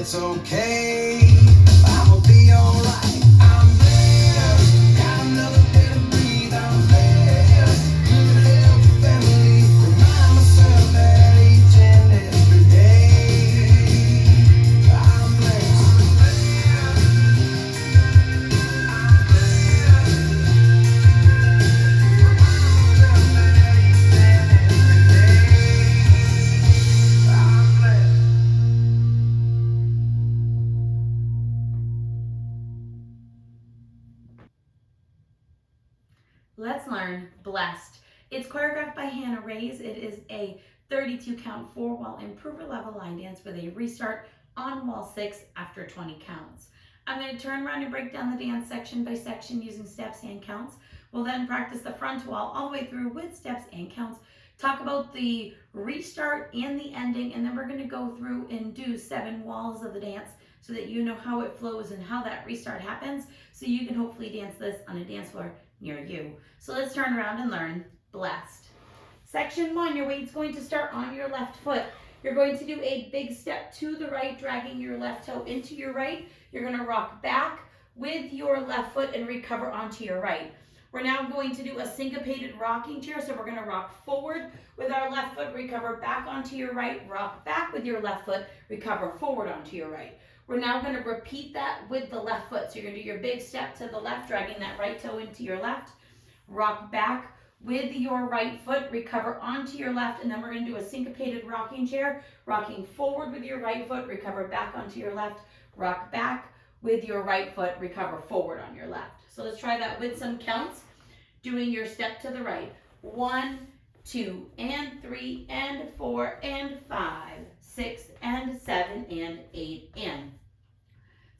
it's okay. I'ma be alright. I'm blessed. Got another day to breathe. I'm blessed. Good health, family. Remind myself that each and every day I'm blessed. Let's learn Blessed. It's choreographed by Hana Ries. It is a 32 count 4-wall improver level line dance with a restart on wall 6 after 20 counts. I'm going to turn around and break down the dance section by section using steps and counts. We'll then practice the front wall all the way through with steps and counts, talk about the restart and the ending, and then we're going to go through and do 7 walls of the dance so that you know how it flows and how that restart happens, so you can hopefully dance this on a dance floor near you. So let's turn around and learn Blessed. Section 1, your weight's going to start on your left foot. You're going to do a big step to the right, dragging your left toe into your right. You're going to rock back with your left foot and recover onto your right. We're now going to do a syncopated rocking chair. So we're going to rock forward with our left foot, recover back onto your right, rock back with your left foot, recover forward onto your right. We're now going to repeat that with the left foot. So you're going to do your big step to the left, dragging that right toe into your left, rock back with your right foot, recover onto your left, and then we're going to do a syncopated rocking chair, rocking forward with your right foot, recover back onto your left, rock back with your right foot, recover forward on your left. So let's try that with some counts, doing your step to the right. 1, 2, and 3, and 4, and 5, 6, and 7, and 8, and.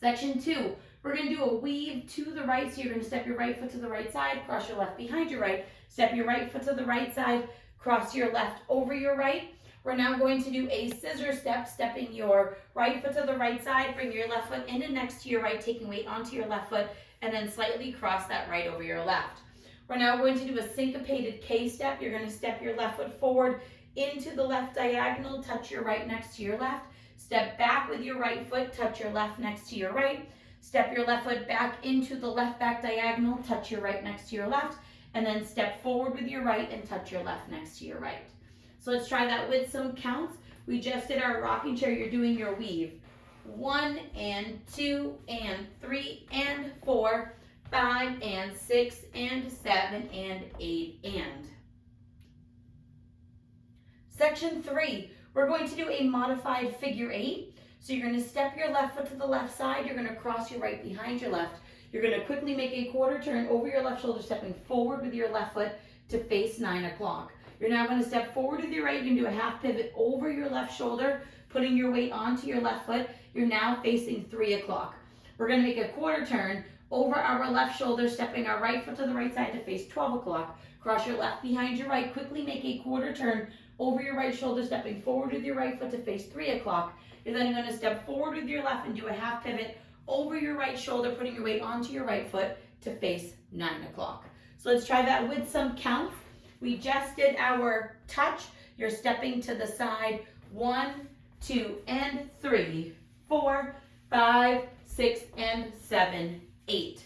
Section 2, we're going to do a weave to the right. So you're going to step your right foot to the right side, cross your left behind your right, step your right foot to the right side, cross your left over your right. We're now going to do a scissor step, stepping your right foot to the right side, bring your left foot in and next to your right, taking weight onto your left foot, and then slightly cross that right over your left. We're now going to do a syncopated K step. You're going to step your left foot forward into the left diagonal, touch your right next to your left, step back with your right foot, touch your left next to your right, step your left foot back into the left back diagonal, touch your right next to your left, and then step forward with your right and touch your left next to your right. So let's try that with some counts. We just did our rocking chair. You're doing your weave. 1, and 2, and 3, and 4, 5, and 6, and 7, and 8, and. Section 3, we're going to do a modified figure 8. So you're going to step your left foot to the left side. You're going to cross your right behind your left. You're going to quickly make a quarter turn over your left shoulder, stepping forward with your left foot to face 9 o'clock. You're now going to step forward with your right. You can do a half pivot over your left shoulder, putting your weight onto your left foot. You're now facing 3 o'clock. We're going to make a quarter turn over our left shoulder, stepping our right foot to the right side to face 12 o'clock. Cross your left behind your right. Quickly make a quarter turn over your right shoulder, stepping forward with your right foot to face 3 o'clock. You're then going to step forward with your left and do a half pivot over your right shoulder, putting your weight onto your right foot to face 9 o'clock. So let's try that with some counts. We just did our touch. You're stepping to the side. 1, 2, and 3, 4, 5, 6, and 7, 8.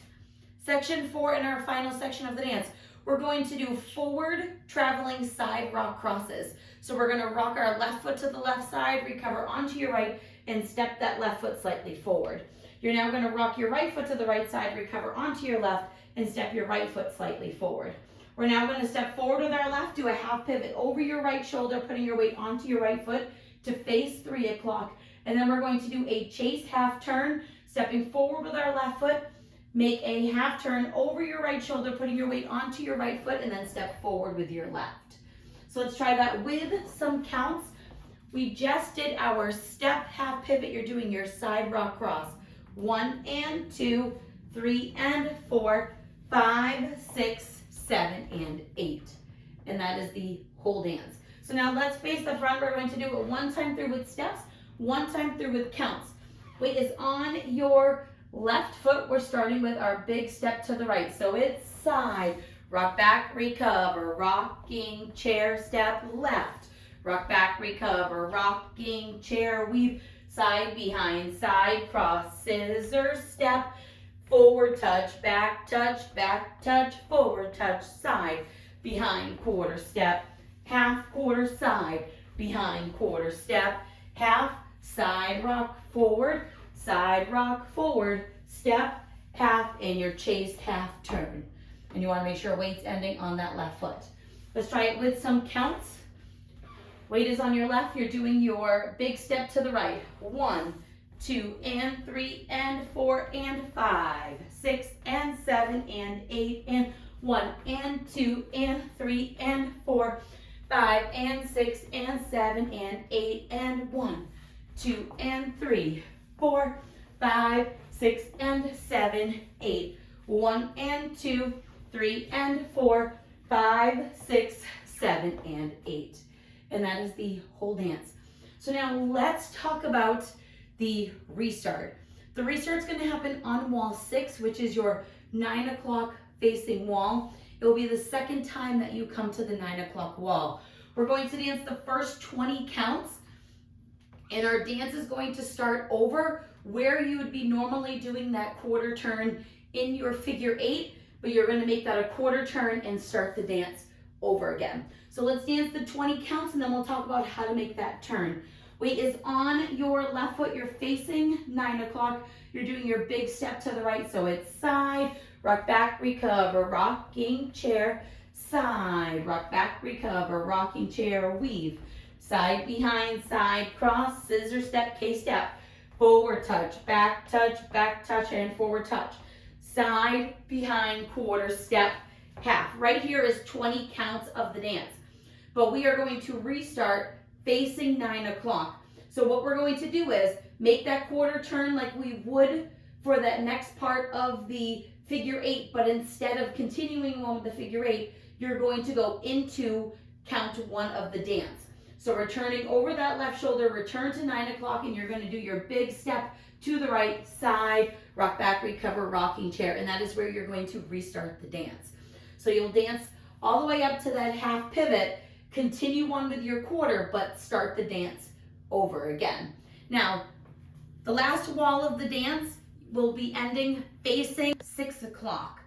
Section 4 in our final section of the dance. We're going to do forward traveling side rock crosses. So we're going to rock our left foot to the left side, recover onto your right, and step that left foot slightly forward. You're now going to rock your right foot to the right side, recover onto your left, and step your right foot slightly forward. We're now going to step forward with our left, do a half pivot over your right shoulder, putting your weight onto your right foot to face 3 o'clock. And then we're going to do a chase half turn, stepping forward with our left foot, make a half turn over your right shoulder, putting your weight onto your right foot, and then step forward with your left. So let's try that with some counts. We just did our step half pivot. You're doing your side rock cross. 1, and 2, 3, and 4, 5, 6, 7, and 8. And that is the whole dance. So now let's face the front. We're going to do it 1 time through with steps, 1 time through with counts. Weight is on your left foot. We're starting with our big step to the right. So it's side, rock back, recover, rocking chair, step left, rock back, recover, rocking chair, weave, side, behind, side, cross, scissors, step, forward touch, back touch, forward touch, side, behind, quarter step, half, quarter, side, behind, quarter step, half, side rock, forward, step, half, and your chase, half turn. And you want to make sure weight's ending on that left foot. Let's try it with some counts. Weight is on your left. You're doing your big step to the right. 1, 2, and 3, and 4, and 5, 6, and 7, and 8, and 1, and 2, and 3, and 4, 5, and 6, and 7, and 8, and 1, 2, and 3, 4, 5, 6, and 7, 8, 1, and 2, 3, and 4, 5, 6, 7, and 8. And that is the whole dance. So now let's talk about the restart. The restart is going to happen on wall 6, which is your 9 o'clock facing wall. It will be the second time that you come to the 9 o'clock wall. We're going to dance the first 20 counts, and our dance is going to start over where you would be normally doing that quarter turn in your figure 8, but you're going to make that a quarter turn and start the dance over again. So let's dance the 20 counts, and then we'll talk about how to make that turn. Weight is on your left foot. You're facing 9 o'clock. You're doing your big step to the right. So it's side, rock back, recover, rocking chair, side, rock back, recover, rocking chair, weave, side, behind, side, cross, scissor step, K-step, forward touch, back touch, and forward touch, side, behind, quarter step, half. Right here is 20 counts of the dance. But we are going to restart facing 9 o'clock. So what we're going to do is make that quarter turn like we would for that next part of the figure 8, but instead of continuing on with the figure 8, you're going to go into count 1 of the dance. So returning over that left shoulder, return to 9 o'clock, and you're going to do your big step to the right side, rock back, recover, rocking chair, and that is where you're going to restart the dance. So you'll dance all the way up to that half pivot, continue on with your quarter, but start the dance over again. Now, the last wall of the dance will be ending facing 6 o'clock.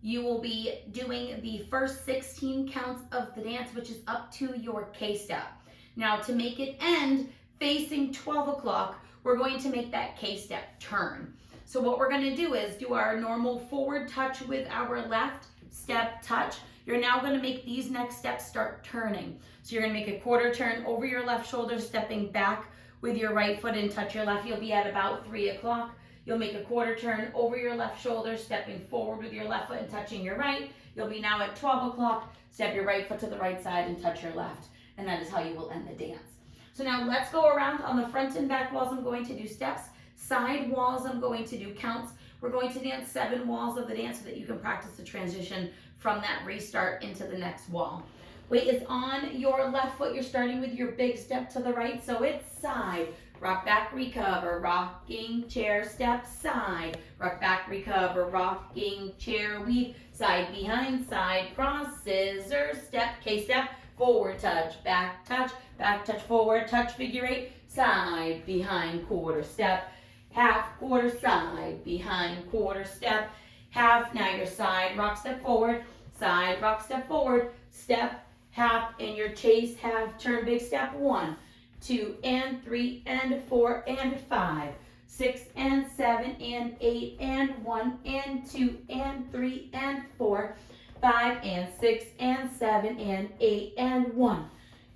You will be doing the first 16 counts of the dance, which is up to your K-step. Now, to make it end facing 12 o'clock, we're going to make that K-step turn. So what we're going to do is do our normal forward touch with our left step touch. You're now going to make these next steps start turning. So you're going to make a quarter turn over your left shoulder, stepping back with your right foot and touch your left. You'll be at about 3 o'clock. You'll make a quarter turn over your left shoulder, stepping forward with your left foot and touching your right. You'll be now at 12 o'clock. Step your right foot to the right side and touch your left. And that is how you will end the dance. So now let's go around on the front and back walls. I'm going to do steps. Side walls, I'm going to do counts. We're going to dance 7 walls of the dance so that you can practice the transition from that restart into the next wall. Weight is on your left foot. You're starting with your big step to the right. So it's side, rock back, recover, rocking chair, step, side, rock back, recover, rocking chair, weave, side, behind, side, cross, scissors, step, K-step, forward touch, back touch, forward touch, figure 8, side, behind, quarter step, half, quarter, side, behind, quarter step, half. Now your side, rock step forward, side, rock step forward, step, half, and your chase, half, turn, big step, 1, 2, and 3, and 4, and 5, 6, and 7, and 8, and 1, and 2, and 3, and 4, 5, and 6, and 7, and 8, and 1,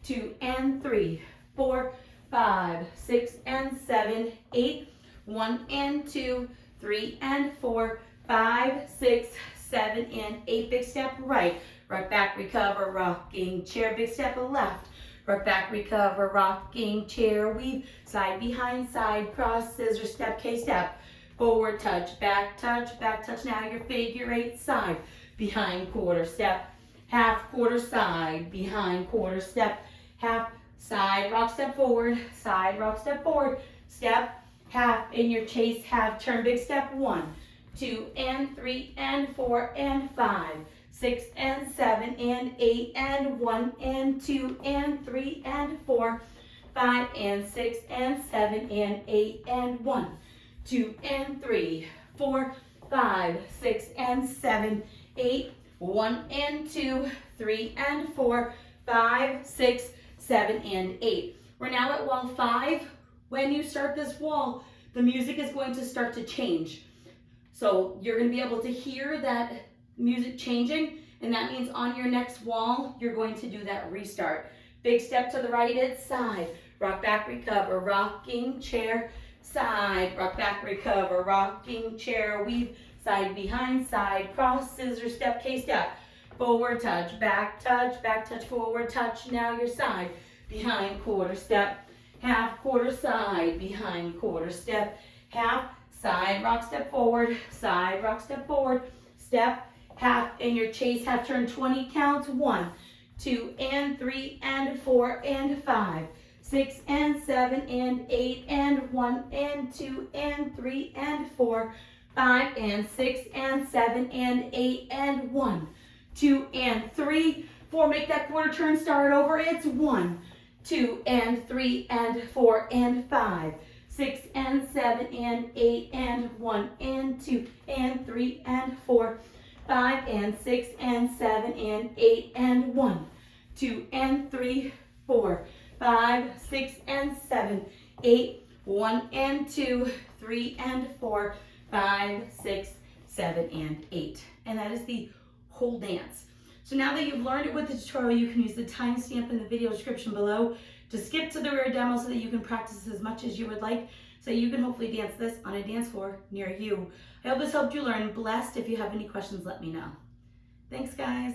2, and 3, 4, 5, 6, and 7, 8, 1, and 2, 3, and 4, 5, 6, 7, and 8, big step right, rock back, recover, rocking chair, big step left, rock back, recover, rocking chair, weave, side, behind, side, cross, scissor step, K-step, forward touch, back touch, now your figure 8, side, behind, quarter step, half, quarter, side, behind, quarter step, half, side, rock step forward, side, rock step forward, step, half, in your chase, half, turn, big step, 1, 2, and 3, and 4, and 5, 6, and 7, and 8, and 1, and 2, and 3, and 4, 5 and 6 and 7 and 8 and 1, 2 and 3, 4, 5, 6 and 7, 8, 1 and 2, 3 and 4, 5, 6, 7 and 8. We're now at wall 5. When you start this wall, the music is going to start to change. So you're going to be able to hear that music changing, and that means on your next wall, you're going to do that restart. Big step to the right, it's side, rock back, recover, rocking chair, side, rock back, recover, rocking chair, weave, side, behind, side, cross, scissor, step, K-step, forward touch, back touch, forward touch, now your side, behind, quarter step, half, quarter, side, behind, quarter step, half, side, rock, step forward, side, rock, step forward, step, half, and your chase half turn 20 counts, 1, 2 and 3 and 4 and 5, 6 and 7 and 8 and 1 and 2 and 3 and 4, 5 and 6 and 7 and 8 and 1, 2 and 3, 4, make that quarter turn, start over, it's 1, 2 and 3 and 4 and 5, 6 and 7 and 8 and 1 and 2 and 3 and 4, 5 and 6 and 7 and 8 and 1, 2 and 3, 4, 5, 6 and 7, 8, 1 and 2, 3 and 4, 5, 6, 7 and 8. And that is the whole dance. So now that you've learned it with the tutorial, you can use the timestamp in the video description below to skip to the rear demo so that you can practice as much as you would like, so you can hopefully dance this on a dance floor near you. I hope this helped you learn. Blessed. If you have any questions, let me know. Thanks, guys.